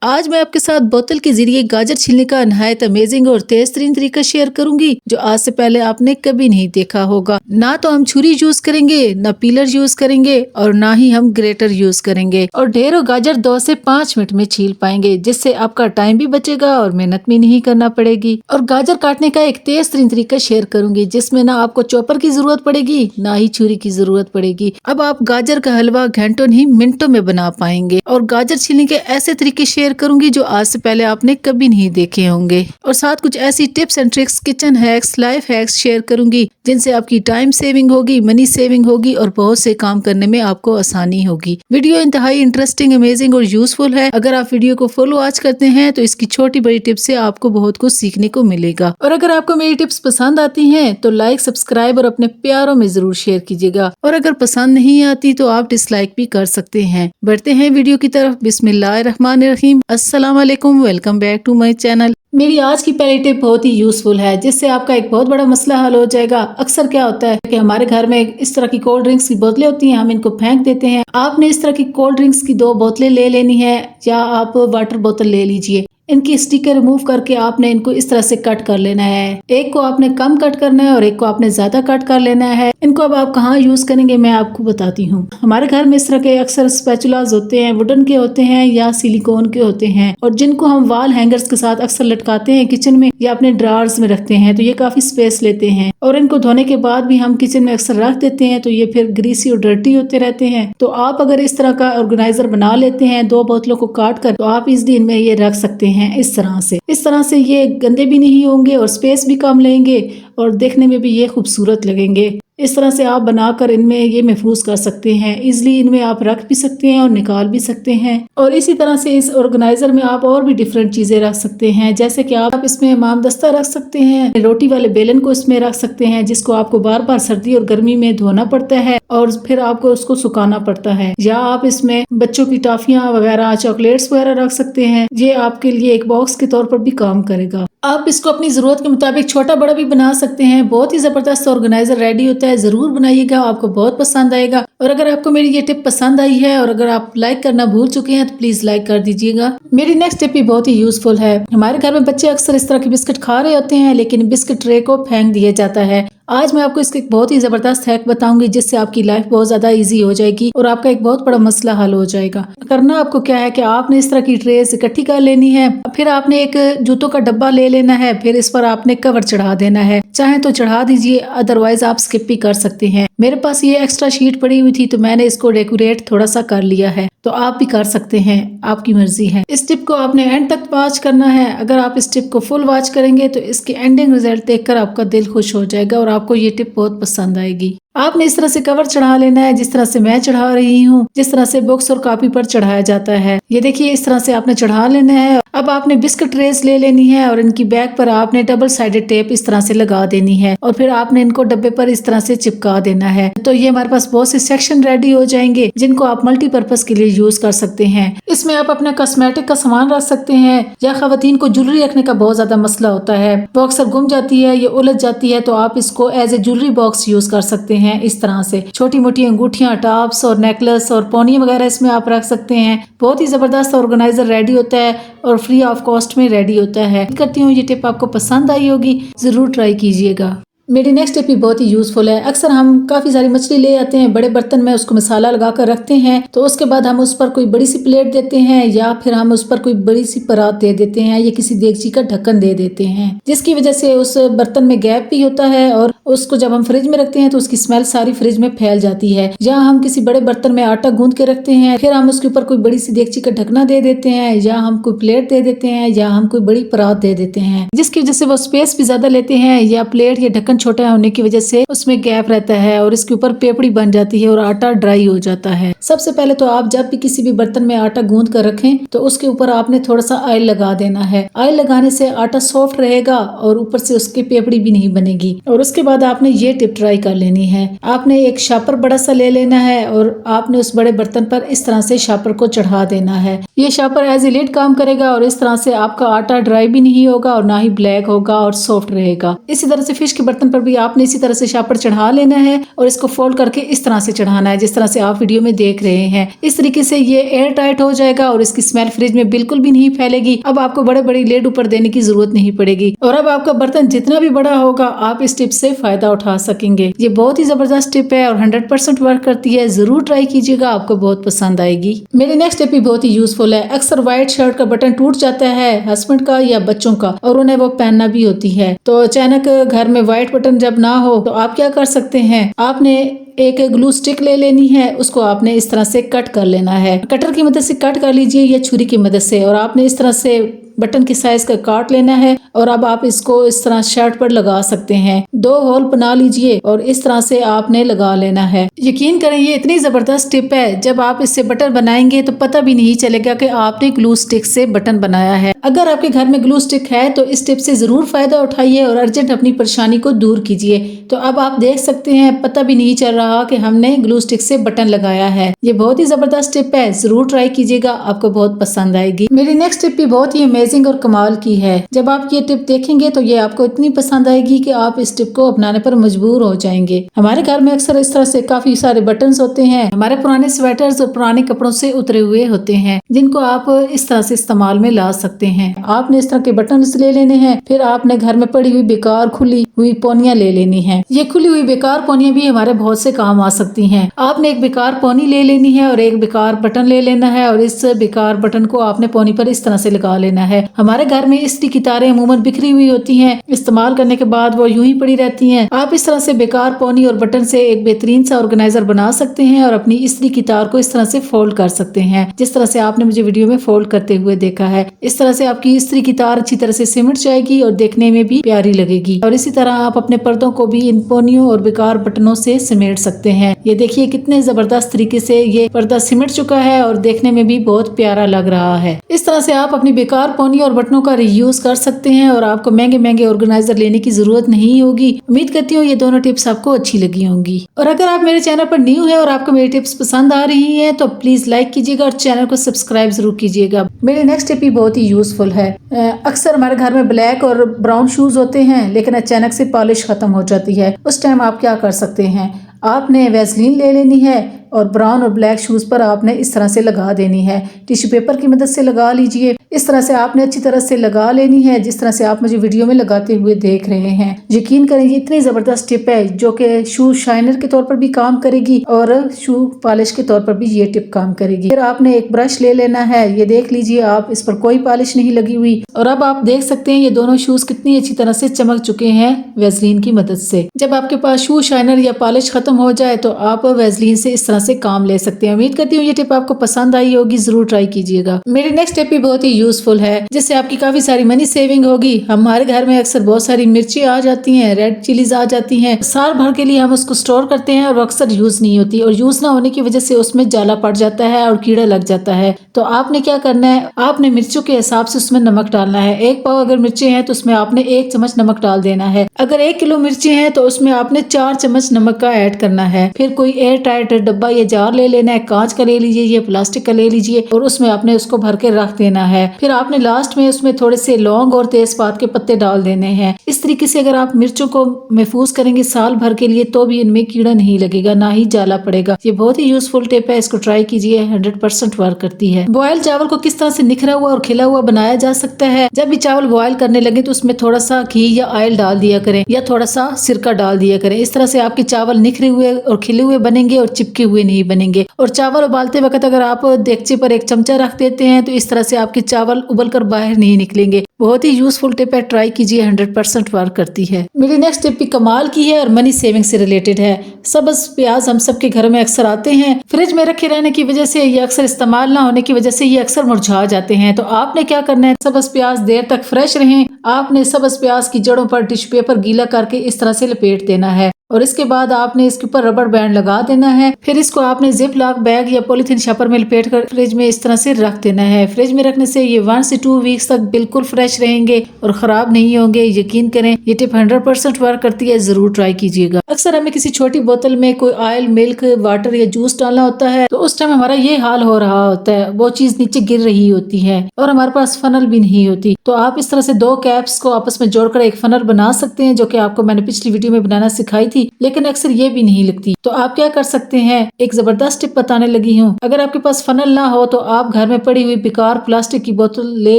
आज मैं आपके साथ बोतल के जरिए गाजर छीलने का नहायत अमेजिंग और तेज तरीन तरीका शेयर करूंगी जो आज से पहले आपने कभी नहीं देखा होगा। ना तो हम छुरी यूज करेंगे, ना पीलर यूज करेंगे और ना ही हम ग्रेटर यूज करेंगे और ढेरों गाजर 2 से 5 मिनट में छील पाएंगे, जिससे आपका टाइम भी बचेगा और मेहनत भी नहीं करना पड़ेगी। और गाजर काटने का एक तेज तरीन तरीका शेयर करूंगी जिसमें ना आपको चॉपर की जरूरत पड़ेगी ना ही छुरी की जरूरत पड़ेगी। अब आप गाजर का हलवा घंटों नहीं मिनटों में बना पाएंगे। और गाजर छीलने के ऐसे तरीके शेयर करूंगी जो आज से पहले आपने कभी नहीं देखे होंगे और साथ कुछ ऐसी tips and tricks, kitchen hacks, life hacks share करूंगी जिनसे आपकी टाइम सेविंग होगी, मनी सेविंग होगी और बहुत से काम करने में आपको आसानी होगी। वीडियो इंतहाई इंटरेस्टिंग, अमेजिंग और यूजफुल है। अगर आप वीडियो को फॉलो आज करते हैं तो इसकी छोटी बड़ी टिप्स से आपको बहुत कुछ सीखने को मिलेगा। और अगर आपको मेरी टिप्स पसंद आती हैं तो लाइक, सब्सक्राइब और अपने प्यारों में जरूर शेयर कीजिएगा और अगर पसंद नहीं आती तो आप डिसलाइक भी कर सकते हैं। बढ़ते हैं वीडियो की तरफ। बिस्मिल्लाहिर्रहमानिर्रहीम। अस्सलाम वालेकुम, welcome back to my channel. मेरी आज की पहली टिप बहुत ही यूजफुल है जिससे आपका एक बहुत बड़ा मसला हल हो जाएगा। अक्सर क्या होता है कि हमारे घर में इस तरह की कोल्ड ड्रिंक्स की बोतलें होती हैं, हम इनको फेंक देते हैं। आपने इस तरह की कोल्ड ड्रिंक्स की 2 बोतलें ले लेनी है या आप वाटर बोतल ले लीजिए। इनकी स्टिकर रिमूव करके आपने इनको इस तरह से कट कर लेना है। एक को आपने कम कट करना है और एक को आपने ज्यादा कट कर लेना है। इनको अब आप कहाँ यूज करेंगे मैं आपको बताती हूँ। हमारे घर में इस तरह के अक्सर स्पैचुलास होते हैं, वुडन के होते हैं या सिलिकॉन के होते हैं और जिनको हम वॉल हैंगर्स के साथ अक्सर लटकाते हैं किचन में या अपने ड्रावर्स में रखते हैं, तो ये काफी स्पेस लेते हैं और इनको धोने के बाद भी हम किचन में अक्सर रख देते हैं तो ये फिर ग्रीसी और डर्टी होते रहते हैं। तो आप अगर इस तरह का ऑर्गेनाइजर बना लेते हैं 2 बोतलों को काट कर, तो आप इस दिन में ये रख सकते हैं। इस तरह से ये गंदे भी नहीं होंगे और स्पेस भी कम लेंगे और देखने में भी ये खूबसूरत लगेंगे। इस तरह से आप बनाकर इनमें ये महफूज कर सकते हैं। इजली इनमें आप रख भी सकते हैं और निकाल भी सकते हैं। और इसी तरह से इस ऑर्गेनाइजर में आप और भी डिफरेंट चीजें रख सकते हैं, जैसे कि आप इसमें इमाम दस्ता रख सकते हैं, रोटी वाले बेलन को इसमें रख सकते हैं जिसको आपको बार बार सर्दी और गर्मी में धोना पड़ता है और फिर आपको उसको सुखाना पड़ता है। या आप इसमें बच्चों की टॉफियां वगैरह, चॉकलेट्स वगैरह रख सकते हैं। ये आपके लिए एक बॉक्स के तौर पर भी काम करेगा। आप इसको अपनी जरूरत के मुताबिक छोटा बड़ा भी बना सकते हैं। बहुत ही जबरदस्त ऑर्गेनाइजर रेडी होता है, जरूर बनाइएगा, आपको बहुत पसंद आएगा। और अगर आपको मेरी ये टिप पसंद आई है और अगर आप लाइक करना भूल चुके हैं तो प्लीज लाइक कर दीजिएगा। मेरी नेक्स्ट टिप भी बहुत ही यूजफुल है। हमारे घर में बच्चे अक्सर इस तरह के बिस्किट खा रहे होते हैं लेकिन बिस्किट ट्रे को फेंक दिया जाता है। आज मैं आपको इसके बहुत ही जबरदस्त हैक बताऊंगी जिससे आपकी लाइफ बहुत ज्यादा इजी हो जाएगी और आपका एक बहुत बड़ा मसला हल हो जाएगा। करना आपको क्या है कि आपने इस तरह की ट्रेस इकट्ठी कर लेनी है, फिर आपने एक जूतों का डब्बा ले लेना है, फिर इस पर आपने कवर चढ़ा देना है। चाहे तो चढ़ा दीजिए, अदरवाइज आप स्किप भी कर सकते हैं। मेरे पास ये एक्स्ट्रा शीट पड़ी हुई थी तो मैंने इसको डेकोरेट थोड़ा सा कर लिया है, तो आप भी कर सकते हैं, आपकी मर्जी है। इस टिप को आपने एंड तक वॉच करना है। अगर आप इस टिप को फुल वॉच करेंगे तो इसके एंडिंग रिजल्ट देखकर आपका दिल खुश हो जाएगा और आपको ये टिप बहुत पसंद आएगी। आपने इस तरह से कवर चढ़ा लेना है जिस तरह से मैं चढ़ा रही हूँ, जिस तरह से बुक्स और कॉपी पर चढ़ाया जाता है। ये देखिए इस तरह से आपने चढ़ा लेना है। अब आपने बिस्किट ट्रेस ले लेनी है और इनकी बैक पर आपने डबल साइडेड टेप इस तरह से लगा देनी है और फिर आपने इनको डब्बे पर इस तरह से चिपका देना है। तो ये हमारे पास बहुत से सेक्शन रेडी हो जाएंगे जिनको आप मल्टीपर्पज के लिए यूज कर सकते हैं। इसमें आप अपना कॉस्मेटिक का सामान रख सकते हैं या खवातीन को ज्वेलरी रखने का बहुत ज्यादा मसला होता है, वो अक्सर गुम जाती है, ये उलझ जाती है, तो आप इसको as a jewellery box use कर सकते हैं। इस तरह से छोटी मोटी अंगूठियां, टॉप्स और नेकलेस और पोनी वगैरह इसमें आप रख सकते हैं। बहुत ही जबरदस्त ऑर्गेनाइजर रेडी होता है और फ्री ऑफ कॉस्ट में रेडी होता है। करती हूँ ये टिप आपको पसंद आई होगी, जरूर ट्राई कीजिएगा। मेरी नेक्स्ट टिप भी बहुत ही यूजफुल है। अक्सर हम काफी सारी मछली ले आते हैं, बड़े बर्तन में उसको मसाला लगा कर रखते हैं, तो उसके बाद हम उस पर कोई बड़ी सी प्लेट देते हैं या फिर हम उस पर कोई बड़ी सी परात दे देते हैं या किसी देगची का ढक्कन दे देते हैं, जिसकी वजह से उस बर्तन में गैप भी होता है और उसको जब हम फ्रिज में रखते हैं तो उसकी स्मेल सारी फ्रिज में फैल जाती है। या हम किसी बड़े बर्तन में आटा गूंद के रखते हैं, फिर हम उसके ऊपर कोई बड़ी सी देगची का ढकना दे देते हैं या हम कोई प्लेट दे देते हैं या हम कोई बड़ी परात दे देते हैं, जिसकी वजह से वो स्पेस भी ज्यादा लेते हैं या प्लेट या ढक्कन छोटा होने की वजह से उसमें गैप रहता है और इसके ऊपर पेपड़ी बन जाती है और आटा ड्राई हो जाता है। सबसे पहले तो आप जब भी किसी भी बर्तन में आटा गूंद कर रखें तो उसके ऊपर आपने थोड़ा सा ऑयल लगा देना है। ऑयल लगाने से आटा सॉफ्ट रहेगा और ऊपर से उसकी पेपड़ी भी नहीं बनेगी। और उसके बाद आपने ये टिप ट्राई कर लेनी है। आपने एक शापर बड़ा सा ले लेना है और आपने उस बड़े बर्तन पर इस तरह से शापर को चढ़ा देना है। ये शापर एज ए लिड काम करेगा और इस तरह से आपका आटा ड्राई भी नहीं होगा और ना ही ब्लैक होगा और सॉफ्ट रहेगा। इसी तरह से फिश के बर्तन बर्तन पर भी आपने इसी तरह से शापर चढ़ा लेना है और इसको फोल्ड करके इस तरह से चढ़ाना है, जिस तरह से आप वीडियो में देख रहे हैं। इस तरीके से ये एयर टाइट हो जाएगा और इसकी स्मेल फ्रिज में बिल्कुल भी नहीं फैलेगी। अब आपको बड़े बड़ी लेड ऊपर देने की जरूरत नहीं पड़ेगी और अब आपका बर्तन जितना भी बड़ा होगा आप इस टिप से फायदा उठा सकेंगे। ये बहुत ही जबरदस्त टिप है और 100% वर्क करती है। जरूर ट्राई कीजिएगा, आपको बहुत पसंद आएगी। मेरी नेक्स्ट टिप भी बहुत ही यूजफुल है। अक्सर व्हाइट शर्ट का बटन टूट जाता है हस्बैंड का या बच्चों का और उन्हें वो पहनना भी होती है, तो अचानक घर में व्हाइट बटन जब ना हो तो आप क्या कर सकते हैं, आपने एक ग्लू स्टिक ले लेनी है, उसको आपने इस तरह से कट कर लेना है। कटर की मदद से कट कर लीजिए या छुरी की मदद से, और आपने इस तरह से बटन की साइज का काट लेना है और अब आप इसको इस तरह शर्ट पर लगा सकते हैं। 2 होल बना लीजिए और इस तरह से आपने लगा लेना है। यकीन करें ये इतनी जबरदस्त टिप है, जब आप इससे बटन बनाएंगे तो पता भी नहीं चलेगा कि आपने ग्लू स्टिक से बटन बनाया है। अगर आपके घर में ग्लू स्टिक है तो इस टिप से जरूर फायदा उठाइए और अर्जेंट अपनी परेशानी को दूर कीजिए। तो अब आप देख सकते हैं पता भी नहीं चल रहा कि हमने ग्लू स्टिक से बटन लगाया है। ये बहुत ही जबरदस्त टिप है, जरूर ट्राई कीजिएगा, आपको बहुत पसंद आएगी। मेरी नेक्स्ट टिप भी बहुत ही अमेजिंग और कमाल की है। जब आप ये टिप देखेंगे तो ये आपको इतनी पसंद आएगी कि आप इस टिप को अपनाने पर मजबूर हो जाएंगे। हमारे घर में अक्सर इस तरह से काफी सारे बटन्स होते हैं। हमारे पुराने स्वेटर्स और पुराने कपड़ों से उतरे हुए होते हैं, जिनको आप इस तरह से इस्तेमाल में ला सकते हैं। आपने इस तरह के बटन्स ले लेने हैं, फिर आपने घर में पड़ी हुई बेकार खुली हुई पोनियां ले लेनी है। ये खुली हुई बेकार पोनियां भी हमारे बहुत से काम आ सकती हैं। आपने एक बेकार पोनी ले लेनी है और एक बेकार बटन ले लेना है और इस बेकार बटन को आपने पोनी पर इस तरह से लगा लेना है। हमारे घर में इस्त्री की तारें अमूमन बिखरी हुई होती हैं, इस्तेमाल करने के बाद वो यूं ही पड़ी रहती हैं। आप इस तरह से बेकार पोनी और बटन से एक बेहतरीन सा ऑर्गेनाइजर बना सकते हैं और अपनी इस्त्री की तार को इस तरह से फोल्ड कर सकते हैं, जिस तरह से आपने मुझे वीडियो में फोल्ड करते हुए देखा है। इस तरह से आपकी इस्त्री की तार अच्छी तरह से सिमट जाएगी और देखने में भी प्यारी लगेगी। और इसी तरह आप अपने पर्दों को भी इन पोनियों और बेकार बटनों से सिमेट सकते हैं। ये देखिए कितने जबरदस्त तरीके से ये पर्दा सिमट चुका है और देखने में भी बहुत प्यारा लग रहा है। इस तरह से आप अपनी बेकार पोनी और बटनों का रीयूज कर सकते हैं और आपको महंगे महंगे ऑर्गेनाइजर लेने की जरूरत नहीं होगी। उम्मीद करती हूँ ये दोनों टिप्स आपको अच्छी लगी होंगी। और अगर आप मेरे चैनल पर न्यू है और आपको मेरी टिप्स पसंद आ रही हैं तो प्लीज लाइक कीजिएगा और चैनल को सब्सक्राइब जरूर कीजिएगा। मेरी नेक्स्ट टिप भी बहुत ही यूजफुल है। अक्सर हमारे घर में ब्लैक और ब्राउन शूज होते हैं, लेकिन अचानक से पॉलिश खत्म हो जाती है। उस टाइम आप क्या कर सकते हैं, आपने वैसलीन ले लेनी है और ब्राउन और ब्लैक शूज पर आपने इस तरह से लगा देनी है। टिश्यू पेपर की मदद से लगा लीजिए। इस तरह से आपने अच्छी तरह से लगा लेनी है, जिस तरह से आप मुझे वीडियो में लगाते हुए देख रहे हैं। यकीन करें ये इतनी जबरदस्त टिप है जो कि शू शाइनर के तौर पर भी काम करेगी और शू पॉलिश के तौर पर भी ये टिप काम करेगी। फिर आपने एक ब्रश ले लेना है, ये देख लीजिए आप इस पर कोई पॉलिश नहीं लगी हुई और अब आप देख सकते हैं ये दोनों शूज कितनी अच्छी तरह से चमक चुके हैं वैसलीन की मदद से। जब आपके पास शू शाइनर या पॉलिश खत्म हो जाए तो आप वैसलीन से इस तरह से काम ले सकते हैं। उम्मीद करती हूँ ये टिप आपको पसंद आई होगी, जरूर ट्राई कीजिएगा। मेरी नेक्स्ट टिप भी बहुत ही यूजफुल है, जिससे आपकी काफी सारी मनी सेविंग होगी। हमारे घर में अक्सर बहुत सारी मिर्ची आ जाती हैं, रेड चिलीज आ जाती हैं। साल भर के लिए हम उसको स्टोर करते हैं और वो अक्सर यूज नहीं होती और यूज ना होने की वजह से उसमें जाला पड़ जाता है और कीड़ा लग जाता है। तो आपने क्या करना है, आपने मिर्चों के हिसाब से उसमें नमक डालना है। 1 पाव अगर मिर्ची है तो उसमें आपने 1 चम्मच नमक डाल देना है। अगर 1 किलो मिर्ची है तो उसमें आपने 4 चम्मच नमक का ऐड करना है। फिर कोई एयर टाइट डब्बा या जार ले लेना है, कांच का ले लीजिए या प्लास्टिक का ले लीजिए और उसमें आपने उसको भर के रख देना है। फिर आपने लास्ट में उसमें थोड़े से लौंग और तेजपात के पत्ते डाल देने हैं। इस तरीके से अगर आप मिर्चों को महफूज करेंगे साल भर के लिए तो भी इनमें कीड़ा नहीं लगेगा, ना ही जाला पड़ेगा। ये बहुत ही यूजफुल टिप है, इसको ट्राई कीजिए, 100% वर्क करती है। बॉयल चावल को किस तरह से निखरा हुआ और खिला हुआ बनाया जा सकता है, जब भी चावल बॉयल करने लगे तो उसमें थोड़ा सा घी या ऑयल डाल दिया करें या थोड़ा सा सिरका डाल दिया करें। इस तरह से आपके चावल निखरे हुए और खिले हुए बनेंगे और चिपके हुए नहीं बनेंगे। और चावल उबालते वक्त अगर आप देगचे पर 1 चमचा रख देते हैं तो इस तरह से आपके चावल उबल कर बाहर नहीं निकलेंगे। बहुत ही यूजफुल टिप है, ट्राई कीजिए, 100% वर्क करती है। मेरी नेक्स्ट टिप भी कमाल की है और मनी सेविंग से रिलेटेड है। सब्ज प्याज हम सबके घर में अक्सर आते हैं, फ्रिज में रखे रहने की वजह से ये अक्सर इस्तेमाल ना होने की वजह से ये अक्सर मुरझा जाते हैं। तो आपने क्या करना है, सब्ज प्याज देर तक फ्रेश रहें, आपने सब्ज प्याज की जड़ों पर टिश्यू पेपर गीला करके इस तरह से लपेट देना है। और इसके बाद आपने इसके ऊपर रबर बैंड लगा देना है। फिर इसको आपने जिप लॉक बैग या पॉलीथीन शपर में लपेट कर फ्रिज में इस तरह से रख देना है। फ्रिज में रखने से ये 1 से 2 वीक्स तक बिल्कुल फ्रेश रहेंगे और खराब नहीं होंगे। यकीन करें ये टिप 100% वर्क करती है, जरूर ट्राई कीजिएगा। अक्सर हमें किसी छोटी बोतल में कोई ऑयल, मिल्क, वाटर या जूस डालना होता है तो उस टाइम हमारा ये हाल हो रहा होता है, वो चीज नीचे गिर रही होती है और हमारे पास फनल भी नहीं होती। तो आप इस तरह से 2 कैप्स को आपस में जोड़कर एक फनल बना सकते हैं, जो कि आपको मैंने पिछली वीडियो में बनाना सिखाई थी, लेकिन अक्सर ये भी नहीं लगती। तो आप क्या कर सकते हैं, एक जबरदस्त टिप बताने लगी हूँ। अगर आपके पास फनल ना हो तो आप घर में पड़ी हुई बेकार प्लास्टिक की बोतल ले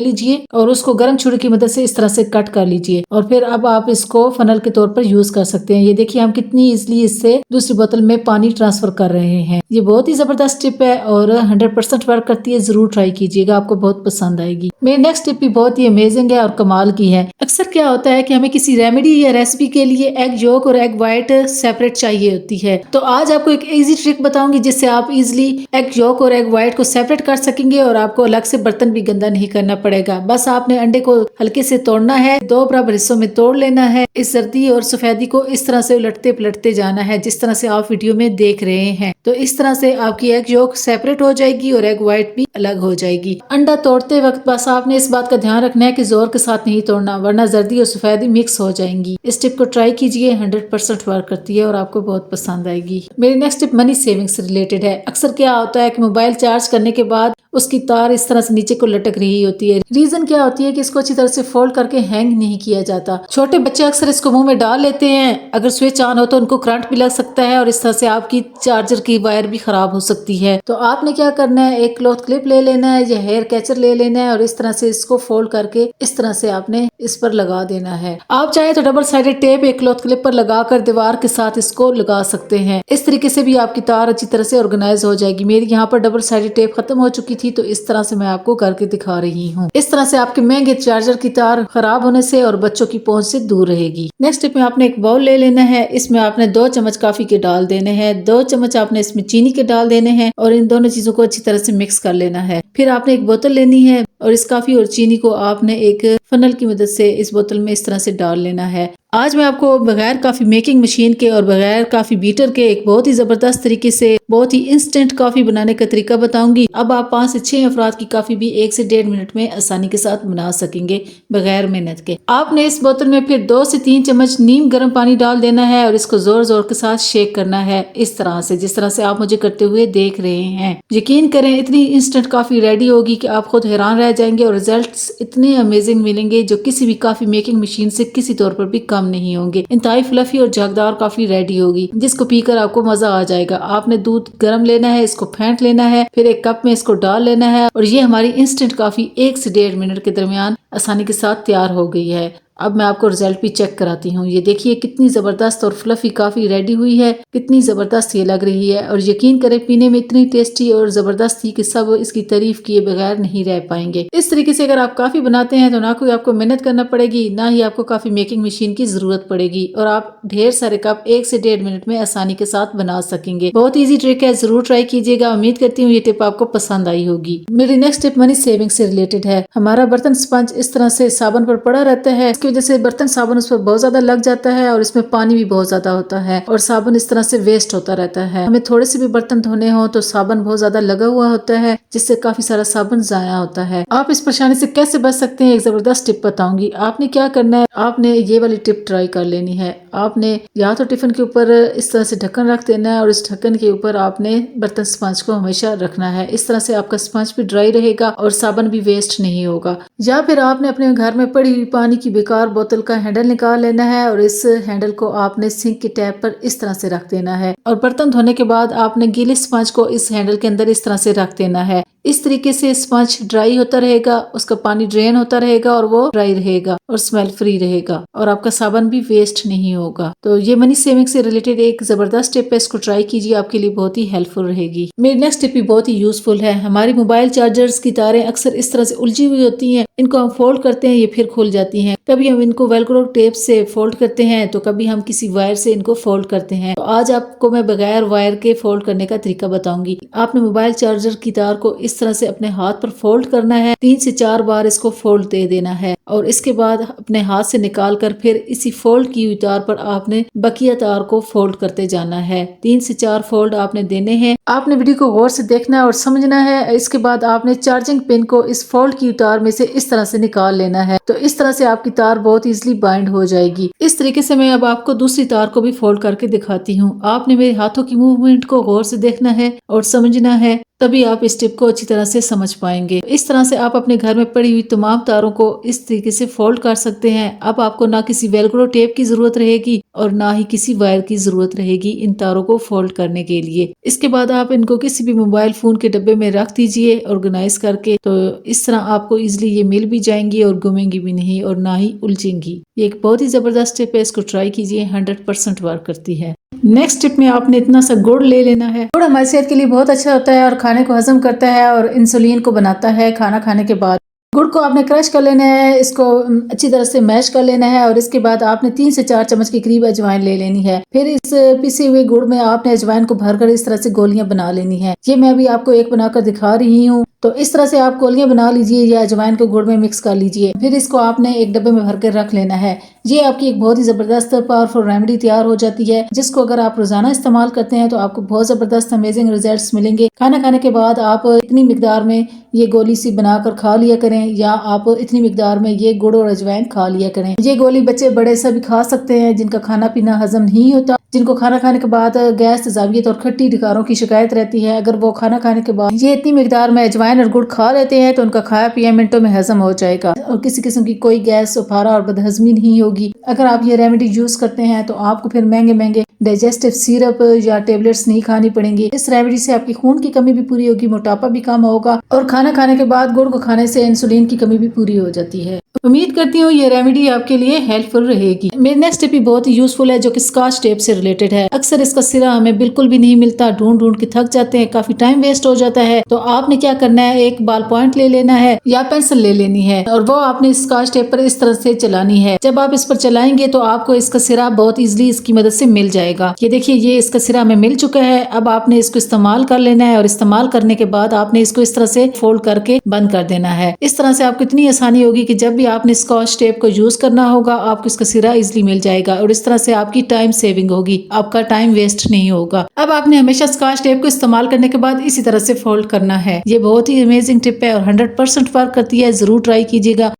लीजिए और उसको गर्म छुरी की मदद से इस तरह से कट कर लीजिए और फिर अब आप इसको फनल के तौर पर यूज कर सकते हैं। ये देखिए हम कितनी इजिली इससे दूसरी बोतल में पानी ट्रांसफर कर रहे हैं। ये बहुत ही जबरदस्त टिप है और 100% वर्क करती है, जरूर ट्राई कीजिएगा, आपको बहुत पसंद आएगी। मेरी नेक्स्ट टिप भी बहुत ही अमेजिंग है और कमाल की है। अक्सर क्या होता है कि हमें किसी रेमेडी या रेसिपी के लिए एग योक और एग व्हाइट सेपरेट चाहिए होती है। तो आज आपको एक इजी ट्रिक बताऊंगी जिससे आप इजिली एग योक और एग व्हाइट को सेपरेट कर सकेंगे और आपको अलग से बर्तन भी गंदा नहीं करना पड़ेगा। बस आपने अंडे को हल्के से तोड़ना है, 2 बराबर हिस्सों में तोड़ लेना है। इस जर्दी और सफेदी को इस तरह से उलटते पलटते जाना है जिस तरह से आप वीडियो में देख रहे हैं। तो इस तरह से आपकी एग योक सेपरेट हो जाएगी और एग व्हाइट भी अलग हो जाएगी। अंडा तोड़ते वक्त बस आपने इस बात का ध्यान रखना है कि जोर के साथ नहीं तोड़ना, वरना जर्दी और सफेदी मिक्स हो जाएंगी। इस टिप को ट्राई कीजिए, 100% वर्क करती है और आपको बहुत पसंद आएगी। मेरी नेक्स्ट टिप मनी सेविंग से रिलेटेड है। अक्सर क्या होता है कि मोबाइल चार्ज करने के बाद उसकी तार इस तरह से नीचे को लटक रही होती है। रीजन क्या होती है कि इसको अच्छी तरह से फोल्ड करके हैंग नहीं किया जाता। छोटे बच्चे अक्सर इसको मुंह में डाल लेते हैं, अगर स्विच ऑन हो तो उनको करंट भी लग सकता है और इस तरह से आपकी चार्जर की वायर भी खराब हो सकती है। तो आपने क्या करना है, एक क्लॉथ क्लिप ले लेना है या हेयर कैचर ले लेना है और इस तरह से इसको फोल्ड करके इस तरह से आपने इस पर लगा देना है। आप चाहे तो डबल साइडेड टेप एक क्लॉथ क्लिप पर लगाकर दीवार के साथ इसको लगा सकते हैं। इस तरीके से भी आपकी तार अच्छी तरह से ऑर्गेनाइज हो जाएगी। मेरी यहाँ पर डबल साइडेड टेप खत्म हो चुकी थी तो इस तरह से मैं आपको करके दिखा रही हूँ। इस तरह से आपके महंगे चार्जर की तार खराब होने से और बच्चों की पहुंच से दूर रहेगी। नेक्स्ट स्टेप में आपने एक बाउल ले लेना है। इसमें आपने 2 चम्मच कॉफी के डाल देने हैं, 2 चम्मच आपने इसमें चीनी के डाल देने हैं और इन दोनों चीजों को अच्छी तरह से मिक्स कर लेना है। फिर आपने एक बोतल लेनी है और इस कॉफी और चीनी को आपने एक फनल की मदद से इस बोतल में इस तरह से डाल लेना है। आज मैं आपको बगैर कॉफी मेकिंग मशीन के और बगैर कॉफी बीटर के एक बहुत ही जबरदस्त तरीके से बहुत ही इंस्टेंट कॉफी बनाने का तरीका बताऊंगी। अब आप 5 से 6 अफराद की कॉफी भी 1 से 1.5 मिनट में आसानी के साथ बना सकेंगे बगैर मेहनत के। आपने इस बोतल में फिर 2 से 3 चम्मच नीम गर्म पानी डाल देना है और इसको जोर जोर के साथ शेक करना है, इस तरह से जिस तरह से आप मुझे करते हुए देख रहे हैं। यकीन करें इतनी इंस्टेंट कॉफी रेडी होगी कि आप खुद हैरान रह जाएंगे और रिजल्ट्स इतने अमेजिंग मिलेंगे जो किसी भी कॉफी मेकिंग मशीन से किसी तौर पर भी कम नहीं होंगे। इंतहाई फ्लफी और झागदार कॉफी रेडी होगी जिसको पीकर आपको मजा आ जाएगा। आपने दूध गर्म लेना है, इसको फेंट लेना है, फिर एक कप में इसको डाल लेना है और ये हमारी इंस्टेंट कॉफी 1 से 1.5 मिनट के दरमियान आसानी के साथ तैयार हो गई है। अब मैं आपको रिजल्ट भी चेक कराती हूँ। ये देखिए कितनी जबरदस्त और फ्लफी कॉफी रेडी हुई है, कितनी जबरदस्त ये लग रही है और यकीन करें पीने में इतनी टेस्टी और जबरदस्त थी कि सब इसकी तारीफ किए बगैर नहीं रह पाएंगे। इस तरीके से अगर आप कॉफी बनाते हैं तो ना कोई आपको मेहनत करना पड़ेगी, ना ही आपको कॉफी मेकिंग मशीन की जरूरत पड़ेगी और आप ढेर सारे कप 1 से 1.5 मिनट में आसानी के साथ बना सकेंगे। बहुत ईजी ट्रिक है, जरूर ट्राई कीजिएगा। उम्मीद करती हूँ ये टिप आपको पसंद आई होगी। मेरी नेक्स्ट टिप मनी सेविंग से रिलेटेड है। हमारा बर्तन स्पंज इस तरह से साबुन पर पड़ा रहता है, इसकी वजह से बर्तन साबुन उस पर बहुत ज्यादा लग जाता है और इसमें पानी भी बहुत ज्यादा होता है और साबुन इस तरह से वेस्ट होता रहता है। हमें थोड़े से भी बर्तन धोने हो तो साबुन बहुत ज्यादा लगा हुआ होता है जिससे काफी सारा साबुन जाया होता है। आप इस परेशानी से कैसे बच सकते हैं, एक जबरदस्त टिप बताऊंगी। आपने क्या करना है, आपने ये वाली टिप ट्राई कर लेनी है। आपने या तो टिफिन के ऊपर इस तरह से ढक्कन रख देना है और इस ढक्कन के ऊपर आपने बर्तन स्पंज को हमेशा रखना है। इस तरह से आपका स्पंज भी ड्राई रहेगा और साबुन भी वेस्ट नहीं होगा। या फिर आपने अपने घर में पड़ी हुई पानी की बेकार बोतल का हैंडल निकाल लेना है और इस हैंडल को आपने सिंक की टैप पर इस तरह से रख देना है और बर्तन धोने के बाद आपने गीले स्पंज को इस हैंडल के अंदर इस तरह से रख देना है। इस तरीके से स्पंज ड्राई होता रहेगा, उसका पानी ड्रेन होता रहेगा और वो ड्राई रहेगा और स्मेल फ्री रहेगा और आपका साबुन भी वेस्ट नहीं होगा। तो ये मनी सेविंग से रिलेटेड एक जबरदस्त टिप है, इसको ट्राई कीजिए, आपके लिए बहुत ही हेल्पफुल रहेगी। मेरी नेक्स्ट टिप भी बहुत ही यूजफुल है। हमारी मोबाइल चार्जर्स की तारें अक्सर इस तरह से उलझी हुई होती हैं, इनको हम फोल्ड करते हैं ये फिर खुल जाती हैं। कभी हम इनको वेलक्रो टेप से फोल्ड करते हैं तो कभी हम किसी वायर से इनको फोल्ड करते हैं। तो आज आपको मैं बगैर वायर के फोल्ड करने का तरीका बताऊंगी। आपने मोबाइल चार्जर की तार को इस इस तरह से अपने हाथ पर फोल्ड करना है। 3 से 4 बार इसको फोल्ड दे देना है और इसके बाद अपने हाथ से निकाल कर फिर इसी फोल्ड की हुई तार पर आपने बकिया तार को फोल्ड करते जाना है। 3 से 4 फोल्ड आपने देने हैं। आपने वीडियो को गौर से देखना है और समझना है। इसके बाद आपने चार्जिंग पिन को इस फोल्ड की तार में से इस तरह से निकाल लेना है। तो इस तरह से आपकी तार बहुत इजीली बाइंड हो जाएगी। इस तरीके से मैं अब आपको दूसरी तार को भी फोल्ड करके दिखाती हूँ। आपने मेरे हाथों की मूवमेंट को गौर से देखना है और समझना है, तभी आप इस टिप को अच्छी तरह से समझ पाएंगे। इस तरह से आप अपने घर में पड़ी हुई तमाम तारों को इस तरीके से फोल्ड कर सकते हैं। अब आपको ना किसी वेलक्रो टेप की जरूरत रहेगी और ना ही किसी वायर की जरूरत रहेगी इन तारों को फोल्ड करने के लिए। इसके बाद आप इनको किसी भी मोबाइल फोन के डब्बे में रख दीजिए ऑर्गेनाइज करके। तो इस तरह आपको इजिली ये मिल भी जाएंगी और घूमेंगी भी नहीं और ना ही उलझेंगी। ये एक बहुत ही जबरदस्त टिप है, इसको ट्राई कीजिए, 100% वर्क करती है। नेक्स्ट टिप में आपने इतना सा गुड़ ले लेना है। गुड़ हमारी सेहत के लिए बहुत अच्छा होता है और खाने को हजम करता है और इंसुलिन को बनाता है। खाना खाने के बाद गुड़ को आपने क्रश कर लेना है, इसको अच्छी तरह से मैश कर लेना है और इसके बाद आपने 3 से 4 चम्मच के करीब अजवाइन ले लेनी है। फिर इस पिसे हुए गुड़ में आपने अजवाइन को भरकर इस तरह से गोलियां बना लेनी है। ये मैं अभी आपको एक बनाकर दिखा रही हूँ। तो इस तरह से आप गोलियां बना लीजिए या अजवाइन को गुड़ में मिक्स कर लीजिए। फिर इसको आपने एक डब्बे में भर कर रख लेना है। ये आपकी एक बहुत ही जबरदस्त पावरफुल रेमेडी तैयार हो जाती है, जिसको अगर आप रोजाना इस्तेमाल करते हैं तो आपको बहुत जबरदस्त अमेजिंग रिजल्ट्स मिलेंगे। खाना खाने के बाद आप इतनी मिकदार में ये गोली सी बनाकर खा लिया करें या आप इतनी मिकदार में ये गुड़ और अजवाइन खा लिया करें। ये गोली बच्चे बड़े सभी खा सकते हैं जिनका खाना पीना हजम नहीं होता, जिनको खाना खाने के बाद गैस, तेजाबियत और खट्टी डकारों की शिकायत रहती है। अगर वो खाना खाने के बाद ये इतनी मिकदार में अजवाइन और गुड़ खा लेते हैं तो उनका खाया पिया मिनटों में हजम हो जाएगा और किसी किस्म की कोई गैस, उफारा और बदहजमी नहीं होगी। अगर आप ये रेमेडी यूज करते हैं तो आपको फिर महंगे महंगे डाइजेस्टिव सिरप या टेबलेट्स नहीं खानी पड़ेंगी। इस रेमेडी से आपकी खून की कमी भी पूरी होगी, मोटापा भी कम होगा और खाना खाने के बाद गुड़ को खाने से इंसुलिन की कमी भी पूरी हो जाती है। उम्मीद करती हूँ ये रेमेडी आपके लिए हेल्पफुल रहेगी। मेरी नेक्स्ट टिप भी बहुत ही यूजफुल है, जो कि स्कॉच टेप से रिलेटेड है। अक्सर इसका सिरा हमें बिल्कुल भी नहीं मिलता, ढूंढ ढूंढ के थक जाते हैं, काफी टाइम वेस्ट हो जाता है। तो आपने क्या करना है, एक बॉल पॉइंट ले लेना है या पेंसिल ले लेनी है और वो आपने स्कॉच टेप पर इस तरह से चलानी है। जब आप इस पर चलाएंगे तो आपको इसका सिरा बहुत इजिली इसकी मदद से मिल जाएगा। ये देखिए, ये इसका सिरा हमें मिल चुका है। अब आपने इसको इस्तेमाल कर लेना है और इस्तेमाल करने के बाद आपने इसको इस तरह से फोल्ड करके बंद कर देना है। इस तरह से आपको इतनी आसानी होगी कि जब भी आपने स्कॉच टेप को यूज करना होगा आपको इसका सिरा इजिली मिल जाएगा और इस तरह से आपकी टाइम सेविंग होगी, आपका टाइम वेस्ट नहीं होगा। अब आपने हमेशा स्कॉच टेप को इस्तेमाल करने के बाद इसी तरह से फोल्ड करना है। ये बहुत ही अमेजिंग टिप है और 100% वर्क करती है, जरूर ट्राई कीजिएगा।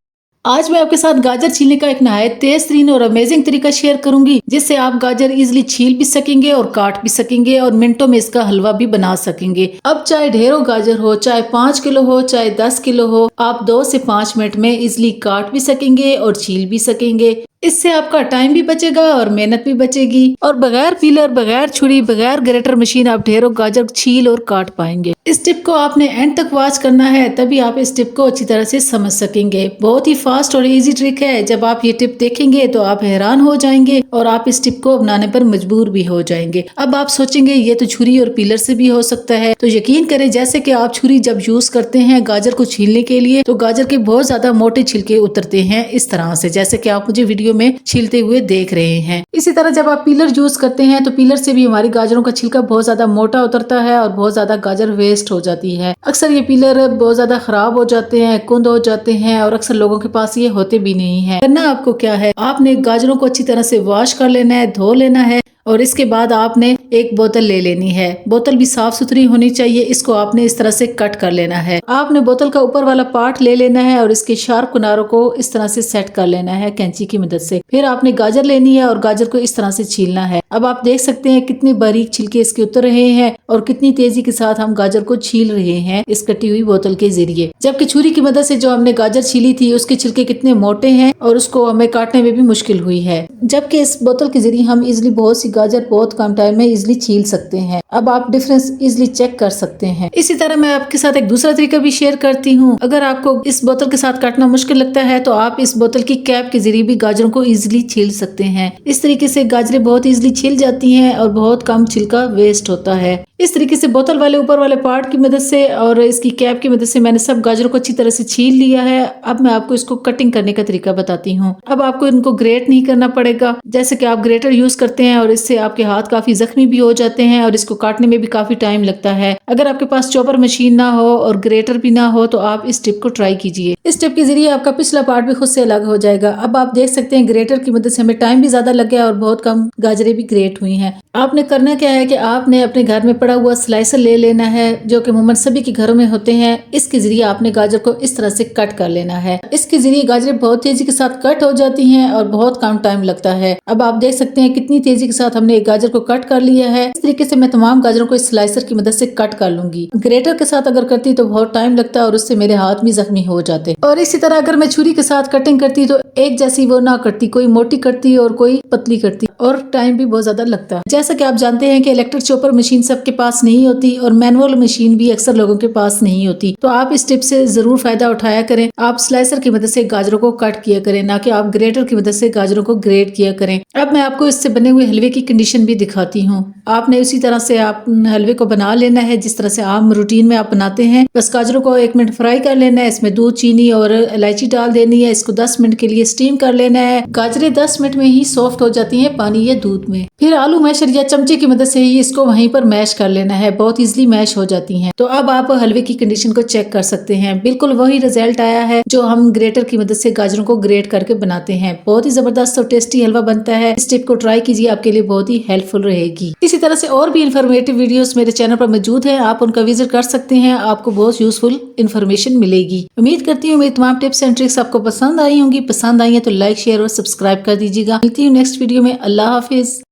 आज मैं आपके साथ गाजर छीलने का एक नहायत तेज तरीन और अमेजिंग तरीका शेयर करूंगी, जिससे आप गाजर इजिली छील भी सकेंगे और काट भी सकेंगे और मिनटों में इसका हलवा भी बना सकेंगे। अब चाहे ढेरों गाजर हो, चाहे 5 किलो हो, चाहे 10 किलो हो, आप 2 से 5 मिनट में इजिली काट भी सकेंगे और छील भी सकेंगे। इससे आपका टाइम भी बचेगा और मेहनत भी बचेगी और बगैर पीलर, बगैर छुरी, बगैर ग्रेटर मशीन आप ढेरों गाजर छील और काट पाएंगे। इस टिप को आपने एंड तक वॉच करना है, तभी आप इस टिप को अच्छी तरह से समझ सकेंगे। बहुत ही फास्ट और इजी ट्रिक है। जब आप ये टिप देखेंगे तो आप हैरान हो जाएंगे और आप इस टिप को अपनाने पर मजबूर भी हो जाएंगे। अब आप सोचेंगे ये तो छुरी और पीलर से भी हो सकता है, तो यकीन करें जैसे कि आप छुरी जब यूज करते हैं गाजर को छीलने के लिए तो गाजर के बहुत ज्यादा मोटे छिलके उतरते हैं इस तरह से, जैसे कि आप मुझे वीडियो में छीलते हुए देख रहे हैं। इसी तरह जब आप पीलर यूज करते हैं तो पीलर से भी हमारी गाजरों का छिलका बहुत ज्यादा मोटा उतरता है और बहुत ज्यादा गाजर वेस्ट हो जाती है। अक्सर ये पीलर बहुत ज्यादा खराब हो जाते हैं, कुंद हो जाते हैं और अक्सर लोगों के पास ये होते भी नहीं है। करना आपको क्या है, आपने गाजरों को अच्छी तरह से वॉश कर लेना है, धो लेना है और इसके बाद आपने एक बोतल ले लेनी है। बोतल भी साफ सुथरी होनी चाहिए। इसको आपने इस तरह से कट कर लेना है। आपने बोतल का ऊपर वाला पार्ट ले लेना है और इसके शार्प किनारों को इस तरह से सेट कर लेना है कैंची की मदद से। फिर आपने गाजर लेनी है और गाजर को इस तरह से छीलना है। अब आप देख सकते हैं कितने बारीक छिलके इसके उतर रहे हैं और कितनी तेजी के साथ हम गाजर को छील रहे हैं इस कटी हुई बोतल के जरिए। जबकि छुरी की मदद से जो हमने गाजर छीली थी उसके छिलके कितने मोटे हैं और उसको हमें काटने में भी मुश्किल हुई है, जबकि इस बोतल के जरिए हम इजिली बहुत सी गाजर बहुत कम टाइम में इजिली छील सकते हैं। अब आप डिफरेंस इजिली चेक कर सकते हैं। इसी तरह मैं आपके साथ एक दूसरा तरीका भी शेयर करती हूँ। अगर आपको इस बोतल के साथ काटना मुश्किल लगता है तो आप इस बोतल की कैप के जरिए भी गाजरों को इजिली छील सकते हैं। इस तरीके से गाजरें बहुत इजिली छिल जाती हैं और बहुत कम छिलका वेस्ट होता है। इस तरीके से बोतल वाले ऊपर वाले पार्ट की मदद से और इसकी कैप की मदद से मैंने सब गाजरों को अच्छी तरह से छील लिया है। अब मैं आपको इसको कटिंग करने का तरीका बताती हूँ। अब आपको इनको ग्रेट नहीं करना पड़ेगा, जैसे कि आप ग्रेटर यूज करते हैं और इससे आपके हाथ काफी जख्मी भी हो जाते हैं और इसको काटने में भी काफी टाइम लगता है। अगर आपके पास चॉपर मशीन ना हो और ग्रेटर भी ना हो तो आप इस टिप को ट्राई कीजिए। इस टिप के जरिए आपका पिछला पार्ट भी खुद से अलग हो जाएगा। अब आप देख सकते हैं ग्रेटर की मदद से हमें टाइम भी ज्यादा लग गया और बहुत कम गाजरें भी ग्रेट हुई हैं। आपने करना क्या है कि आपने अपने घर में पड़ा हुआ स्लाइसर ले लेना है, जो कि अमूमन सभी के घरों में होते हैं। इसके जरिए आपने गाजर को इस तरह से कट कर लेना है। इसके जरिए गाजरें बहुत तेजी के साथ कट हो जाती हैं और बहुत कम टाइम लगता है। अब आप देख सकते हैं कितनी तेजी के साथ हमने एक गाजर को कट कर लिया है। इस तरीके से मैं तमाम गाजरों को इस स्लाइसर की मदद से कट कर लूंगी। ग्रेटर के साथ अगर करती तो बहुत टाइम लगता और उससे मेरे हाथ भी जख्मी हो जाते। और इसी तरह अगर मैं छुरी के साथ कटिंग करती तो एक जैसी वो ना करती, कोई मोटी करती और कोई पतली करती और टाइम भी बहुत ज्यादा लगता। जैसा कि आप जानते हैं कि इलेक्ट्रिक चॉपर मशीन सबके पास नहीं होती और मैनुअल मशीन भी अक्सर लोगों के पास नहीं होती, तो आप इस टिप से जरूर फायदा उठाया करें। आप स्लाइसर की मदद से गाजरों को कट किया करें, ना कि आप ग्रेटर की मदद से गाजरों को ग्रेट किया करें। अब मैं आपको इससे बने हुए हलवे की कंडीशन भी दिखाती हूँ। आपने उसी तरह से आप हलवे को बना लेना है जिस तरह से आम रूटीन में आप बनाते हैं। बस गाजरों को 1 मिनट फ्राई कर लेना है, इसमें दूध, चीनी और इलायची डाल देनी है। इसको 10 मिनट के लिए स्टीम कर लेना है। गाजरें 10 मिनट में ही सॉफ्ट हो जाती हैं पानी या दूध में। फिर आलू मैशर या चमचे की मदद से ही इसको वहीं पर मैश कर लेना है, बहुत इजीली मैश हो जाती हैं। तो अब आप हलवे की कंडीशन को चेक कर सकते हैं, बिल्कुल वही रिजल्ट आया है जो हम ग्रेटर की मदद से गाजरों को ग्रेट करके बनाते हैं। बहुत ही जबरदस्त और टेस्टी हलवा बनता है। इस टिप को ट्राई कीजिए, आपके लिए बहुत ही हेल्पफुल रहेगी। इसी तरह से और भी इन्फॉर्मेटिव वीडियोस मेरे चैनल पर मौजूद है, आप उनका विजिट कर सकते हैं। आपको बहुत यूजफुल इन्फॉर्मेशन मिलेगी। उम्मीद करती हूँ मेरी तमाम टिप्स एंड ट्रिक्स आपको पसंद आई होंगी। पसंद आई है तो लाइक, शेयर और सब्सक्राइब कर दीजिएगा। मिलती हूँ नेक्स्ट वीडियो में। अल्लाह हाफिज।